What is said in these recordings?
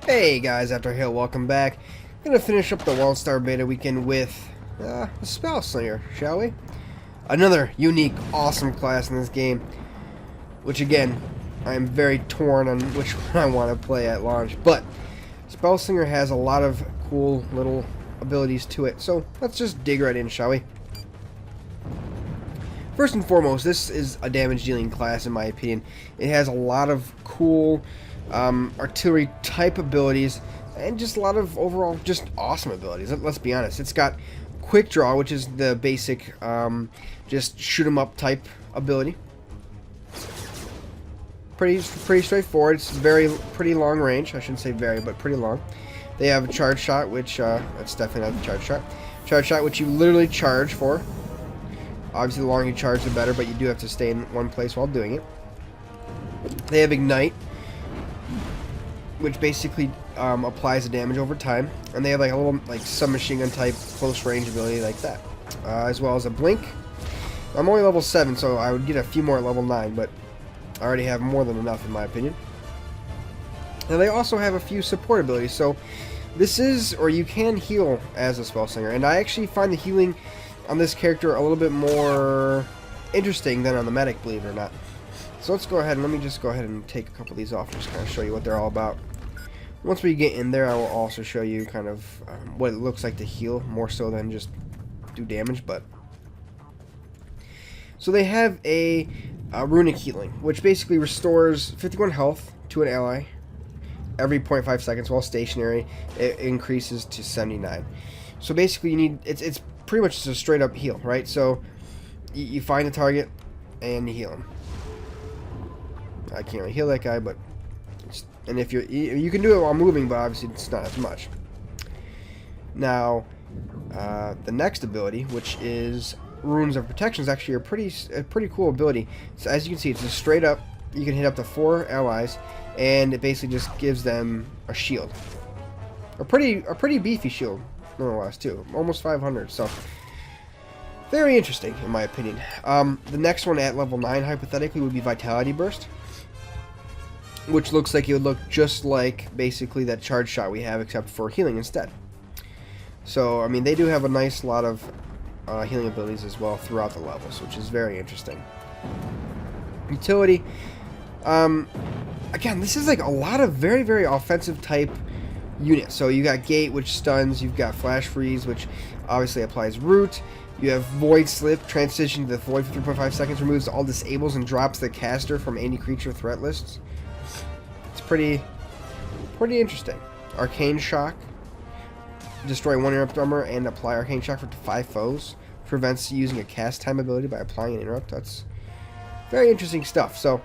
Hey guys, after Hail, welcome back. I'm gonna finish up the Wildstar beta weekend with the Spellslinger, shall we? Another unique, awesome class in this game, which again, I'm very torn on which one I want to play at launch, but Spellslinger has a lot of cool little abilities to it, so let's just dig right in, shall we? First and foremost, this is a damage dealing class in my opinion. It has a lot of cool artillery type abilities and just a lot of overall just awesome abilities. Let's be honest. It's got quick draw, which is the basic just shoot 'em up type ability. Pretty straightforward. It's pretty long range. I shouldn't say very, but pretty long. They have a charge shot, which that's definitely not the charge shot. Charge shot, which you literally charge for. Obviously, the longer you charge, the better, but you do have to stay in one place while doing it. They have ignite, which basically applies the damage over time, and they have like a little submachine gun type close range ability like that, as well as a blink. I'm only level 7, so I would get a few more at level 9, but I already have more than enough in my opinion. And they also have a few support abilities, so this is, or you can heal as a Spellslinger, and I actually find the healing on this character a little bit more interesting than on the medic, believe it or not. So let's go ahead and let me just go ahead and take a couple of these off and just kind of show you what they're all about. Once we get in there, I will also show you kind of what it looks like to heal, more so than just do damage. But so they have a runic healing, which basically restores 51 health to an ally every 0.5 seconds while stationary. It increases to 79. So basically, you need it's pretty much just a straight up heal, right? So you find the target and you heal him. I can't really heal that guy, but and if you can do it while moving, but obviously it's not as much. Now, the next ability, which is Runes of Protection, is actually a pretty cool ability. So as you can see, it's just straight up. You can hit up to 4 allies, and it basically just gives them a shield, a pretty beefy shield, nonetheless, too. Almost 500. So very interesting, in my opinion. The next one at level 9, hypothetically, would be Vitality Burst, which looks like it would look just like basically that charge shot we have, except for healing instead. So, I mean, they do have a nice lot of healing abilities as well throughout the levels, which is very interesting. Utility. Again, this is like a lot of very offensive type units. So you got Gate, which stuns. You've got Flash Freeze, which obviously applies Root. You have Void Slip, transition to the Void for 3.5 seconds, removes all disables and drops the caster from any creature threat lists. It's pretty interesting. Arcane Shock, destroy 1 interrupt armor and apply Arcane Shock for 5 foes. Prevents using a cast time ability by applying an interrupt. That's very interesting stuff. So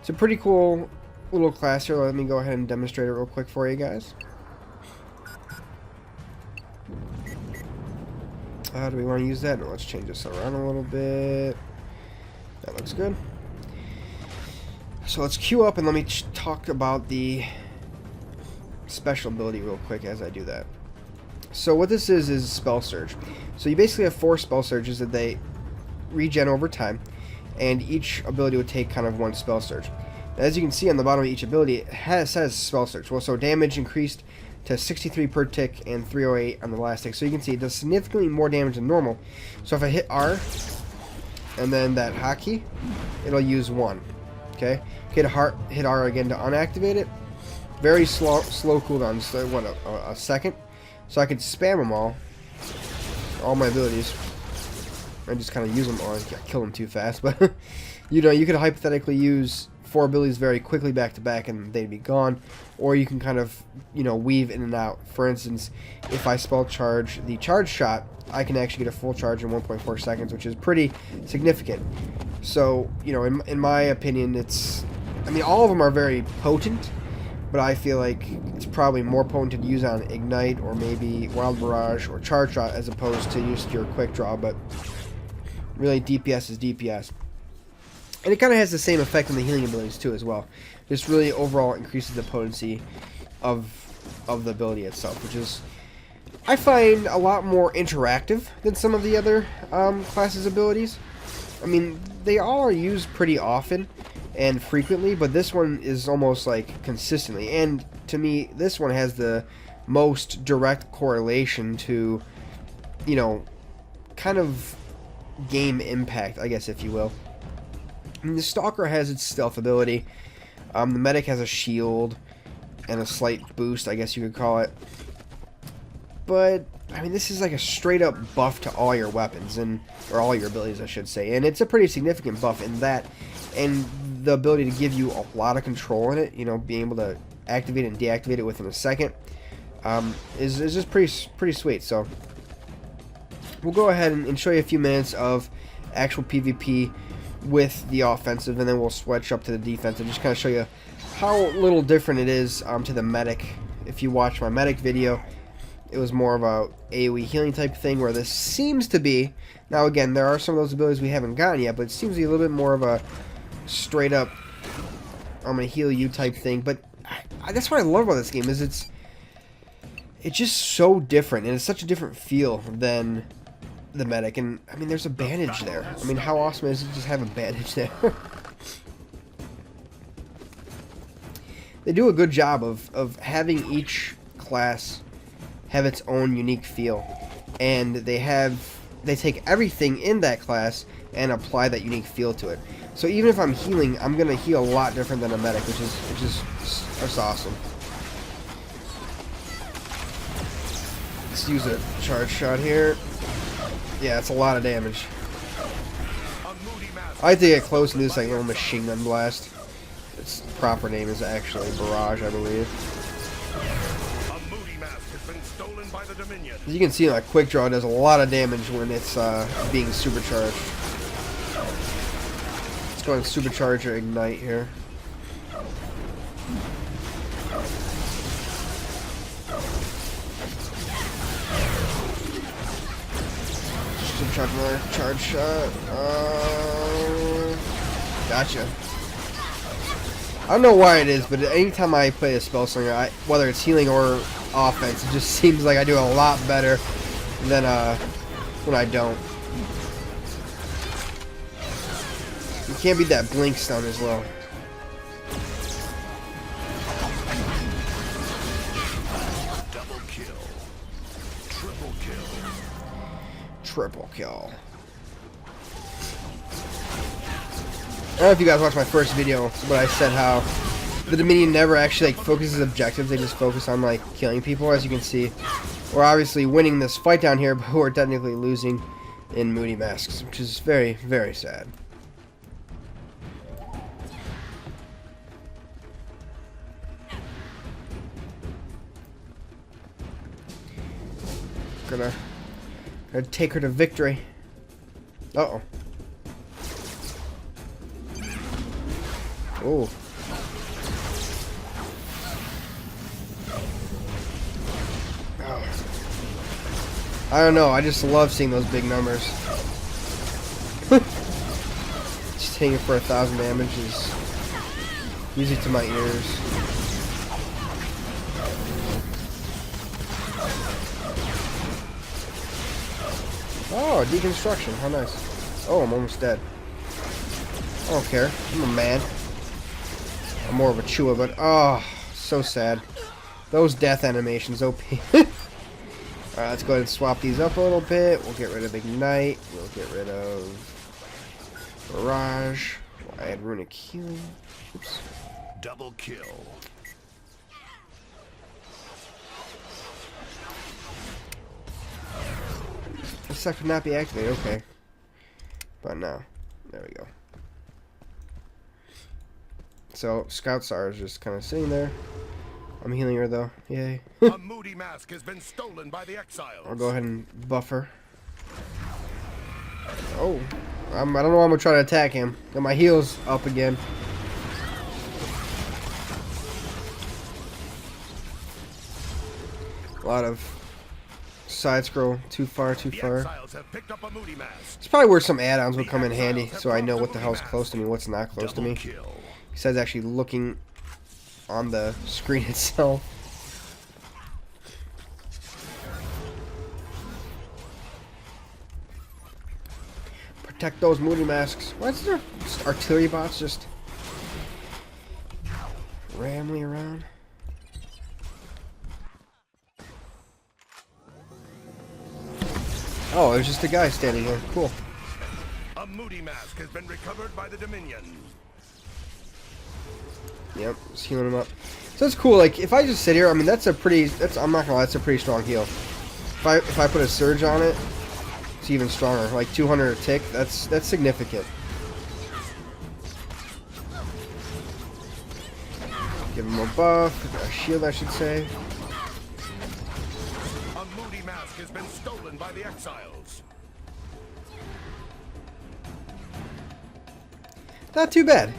it's a pretty cool little class here. Let me go ahead and demonstrate it real quick for you guys. Do we want to use that? No, let's change this around a little bit. That looks good. So let's queue up and let me talk about the special ability real quick as I do that. So what this is Spell Surge. So you basically have 4 Spell Surges that they regen over time, and each ability would take kind of 1 Spell Surge. As you can see on the bottom of each ability, it says Spell Surge. Well, so damage increased to 63 per tick and 308 on the last tick. So you can see it does significantly more damage than normal. So if I hit R and then that hotkey, it'll use 1. Okay, hit R again to unactivate it. Very slow cooldown, so what, a second. So I can spam them all my abilities. I just kind of use them, or I kill them too fast. But you know, you could hypothetically use 4 abilities very quickly back to back, and they'd be gone. Or you can kind of, you know, weave in and out. For instance, if I spell charge the charge shot, I can actually get a full charge in 1.4 seconds, which is pretty significant. So, you know, in my opinion, I mean, all of them are very potent, but I feel like it's probably more potent to use on Ignite or maybe Wild Barrage or Charge Shot as opposed to just your Quick Draw, but really DPS is DPS. And it kind of has the same effect on the healing abilities too as well. Just really overall increases the potency of the ability itself, which is, I find, a lot more interactive than some of the other classes' abilities. I mean, they all are used pretty often, and frequently, but this one is almost like consistently. And to me, this one has the most direct correlation to, you know, kind of game impact, I guess, if you will. I mean, the Stalker has its stealth ability. The Medic has a shield and a slight boost, I guess you could call it. But I mean, this is like a straight up buff to all your weapons, or all your abilities, I should say. And it's a pretty significant buff in that, and the ability to give you a lot of control in it, you know, being able to activate it and deactivate it within a second, is just pretty sweet. So we'll go ahead and show you a few minutes of actual PvP with the offensive, and then we'll switch up to the defensive, just kind of show you how little different it is to the Medic. If you watch my Medic video, it was more of a AoE healing type thing, where this seems to be, now again, there are some of those abilities we haven't gotten yet, but it seems to be a little bit more of a straight up, I'm going to heal you type thing. But that's what I love about this game, is it's just so different, and it's such a different feel than the Medic. And I mean, there's a bandage there. I mean, how awesome is it to just have a bandage there? They do a good job of having each class have its own unique feel, and they take everything in that class and apply that unique feel to it. So even if I'm healing, I'm gonna heal a lot different than a Medic, which is just awesome. Let's use a charge shot here. Yeah, it's a lot of damage. I like to get close and do this like little machine gun blast. Its proper name is actually Barrage, I believe. As you can see, like, Quick Draw does a lot of damage when it's being supercharged. Let's go ahead and supercharge or ignite here. Supercharge another charge shot. Gotcha. I don't know why it is, but anytime I play a Spellslinger, whether it's healing or offense, it just seems like I do a lot better than when I don't. You can't beat that blink stun as well. Double kill. Triple kill. Triple kill. I don't know if you guys watched my first video, but I said how the Dominion never actually like focuses objectives. They just focus on like killing people. As you can see, we're obviously winning this fight down here, but we're technically losing in Moody Masks, which is very, very sad. Gonna take her to victory. Uh-oh. Oh. I don't know, I just love seeing those big numbers. Just hitting it for 1,000 damage is music to my ears. Oh, deconstruction, how nice. Oh, I'm almost dead. I don't care, I'm a man. I'm more of a chewer, but oh, so sad. Those death animations, OP. Alright, let's go ahead and swap these up a little bit. We'll get rid of Ignite. We'll get rid of Barrage. We'll add Runic Healing. Oops. Double kill. This stuff could not be activated, okay. But now, there we go. So, Scout Star is just kind of sitting there. I'm healing her though. Yay. A Moody Mask has been stolen by the exiles. I'll go ahead and buff her. Oh. I don't know how I'm going to try to attack him. Got my heals up again. A lot of side scroll. Too far, too far. It's probably where some add-ons would come in handy, so I know what the hell's close to me, what's not close to me. Besides actually looking on the screen itself. Protect those Moody Masks. Why is there artillery bots just rambling around. Oh, there's just a guy standing here. Cool. A Moody Mask has been recovered by the Dominion. Yep, just healing him up. So it's cool. Like if I just sit here, I mean that's a pretty. I'm not gonna lie, that's a pretty strong heal. If I put a surge on it, it's even stronger. Like 200 a tick. That's significant. Give him a buff, a shield, I should say. A Moody Mask has been stolen by the exiles. Not too bad.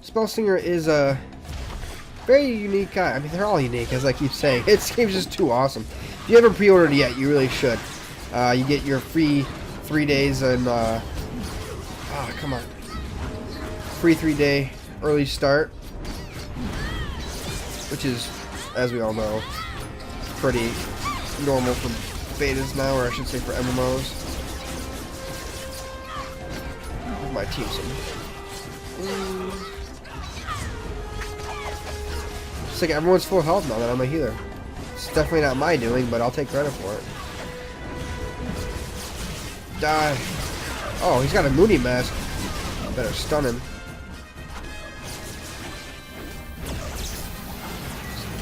Spellslinger is a very unique guy. I mean, they're all unique, as I keep saying. This game's just too awesome. If you haven't pre-ordered yet, you really should. You get your free 3 days and come on, free 3-day early start, which is, as we all know, pretty normal for betas now, or I should say for MMOs. Give my team some. It's like everyone's full health now that I'm a healer. It's definitely not my doing, but I'll take credit for it. Die. Oh, he's got a Moody Mask. Better stun him.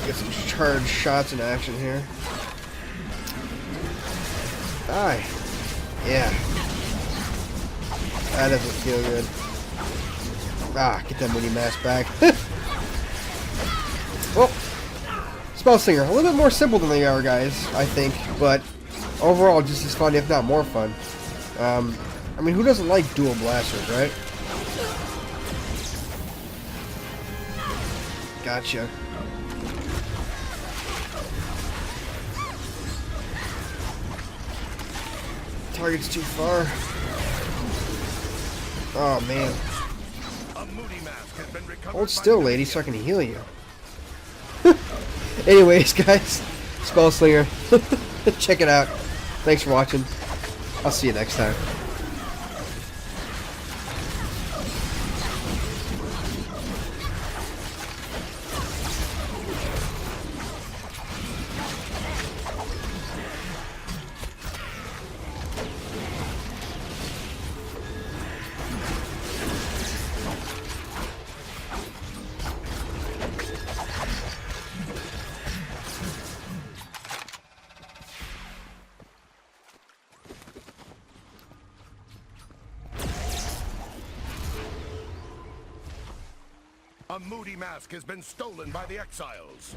Get some charged shots in action here. Die. Yeah. That doesn't feel good. Ah, get that Moody Mask back. Well, Spellslinger, a little bit more simple than the other guys, I think, but overall just as fun, if not more fun. I mean, who doesn't like dual blasters, right? Gotcha. Target's too far. Oh, man. Hold still, lady, so I can heal you. Anyways, guys, Spellslinger, check it out. Thanks for watching. I'll see you next time. A Moody Mask has been stolen by the exiles.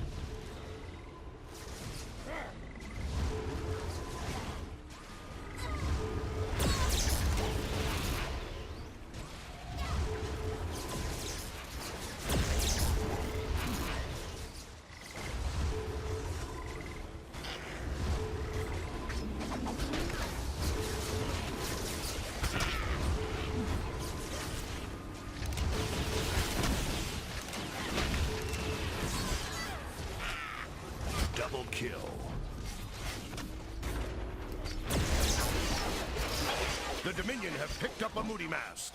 Double kill. The Dominion have picked up a Moody Mask.